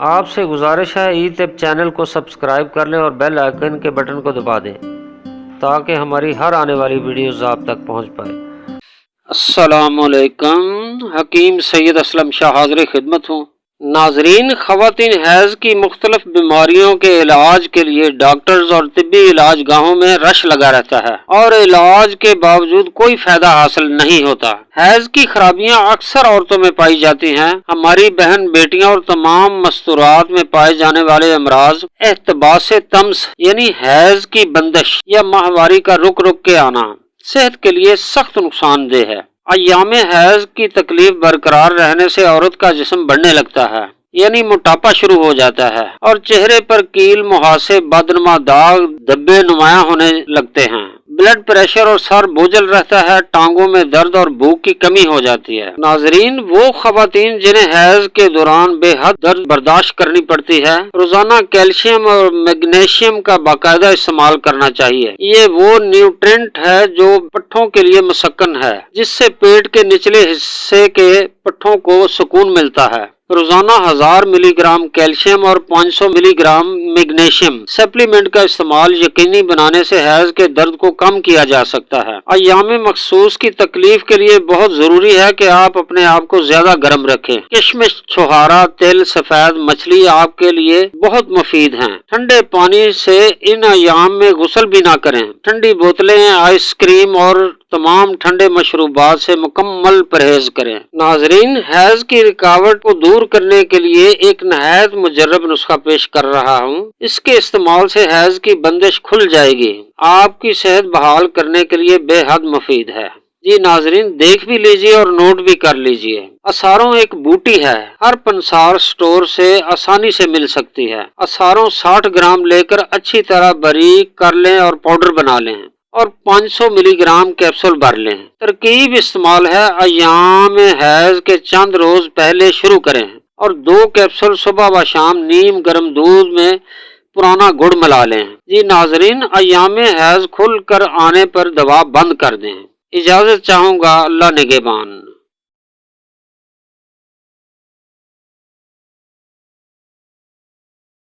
آپ سے گزارش ہے ای طب چینل کو سبسکرائب کر لیں اور بیل آئیکن کے بٹن کو دبا دیں تاکہ ہماری ہر آنے والی ویڈیوز آپ تک پہنچ پائے۔ السلام علیکم، حکیم سید اسلم شاہ حاضر خدمت ہوں۔ ناظرین، خواتین حیض کی مختلف بیماریوں کے علاج کے لیے ڈاکٹرز اور طبی علاج گاہوں میں رش لگا رہتا ہے اور علاج کے باوجود کوئی فائدہ حاصل نہیں ہوتا۔ حیض کی خرابیاں اکثر عورتوں میں پائی جاتی ہیں۔ ہماری بہن بیٹیاں اور تمام مستورات میں پائے جانے والے امراض احتباس طمس یعنی حیض کی بندش یا ماہواری کا رک رک کے آنا صحت کے لیے سخت نقصان دہ ہے۔ ایام حیض کی تکلیف برقرار رہنے سے عورت کا جسم بڑھنے لگتا ہے، یعنی موٹاپا شروع ہو جاتا ہے اور چہرے پر کیل، مہاسے، بدنما داغ، دھبے نمایاں ہونے لگتے ہیں۔ بلڈ پریشر اور سر بوجھل رہتا ہے، ٹانگوں میں درد اور بھوک کی کمی ہو جاتی ہے۔ ناظرین، وہ خواتین جنہیں حیض کے دوران بے حد درد برداشت کرنی پڑتی ہے، روزانہ کیلشیم اور میگنیشیم کا باقاعدہ استعمال کرنا چاہیے۔ یہ وہ نیوٹرینٹ ہے جو پٹھوں کے لیے مسکن ہے، جس سے پیٹ کے نچلے حصے کے پٹھوں کو سکون ملتا ہے۔ روزانہ 1000 ملی گرام کیلشیم اور 500 ملی گرام میگنیشیم سپلیمنٹ کا استعمال یقینی بنانے سے حیض کے درد کو کم کیا جا سکتا ہے۔ ایام مخصوص کی تکلیف کے لیے بہت ضروری ہے کہ آپ اپنے آپ کو زیادہ گرم رکھیں۔ کشمش، چھہارا، تل، سفید مچھلی آپ کے لیے بہت مفید ہیں۔ ٹھنڈے پانی سے ان ایام میں غسل بھی نہ کریں۔ ٹھنڈی بوتلیں، آئس کریم اور تمام ٹھنڈے مشروبات سے مکمل پرہیز کریں۔ ناظرین، حیض کی رکاوٹ کو دور کرنے کے لیے ایک نہایت مجرب نسخہ پیش کر رہا ہوں۔ اس کے استعمال سے حیض کی بندش کھل جائے گی، آپ کی صحت بحال کرنے کے لیے بے حد مفید ہے۔ جی ناظرین، دیکھ بھی لیجئے اور نوٹ بھی کر لیجئے۔ اساروں ایک بوٹی ہے، ہر پنسار سٹور سے آسانی سے مل سکتی ہے۔ اساروں 60 گرام لے کر اچھی طرح باریک کر لیں اور پاؤڈر بنا لیں اور 500 ملی گرام کیپسول بھر لیں۔ ترکیب استعمال ہے: ایام حیض کے چند روز پہلے شروع کریں اور 2 کیپسول صبح و شام نیم گرم دودھ میں پرانا گڑ ملا لیں۔ جی ناظرین، ایام حیض کھل کر آنے پر دوا بند کر دیں۔ اجازت چاہوں گا، اللہ نگہبان۔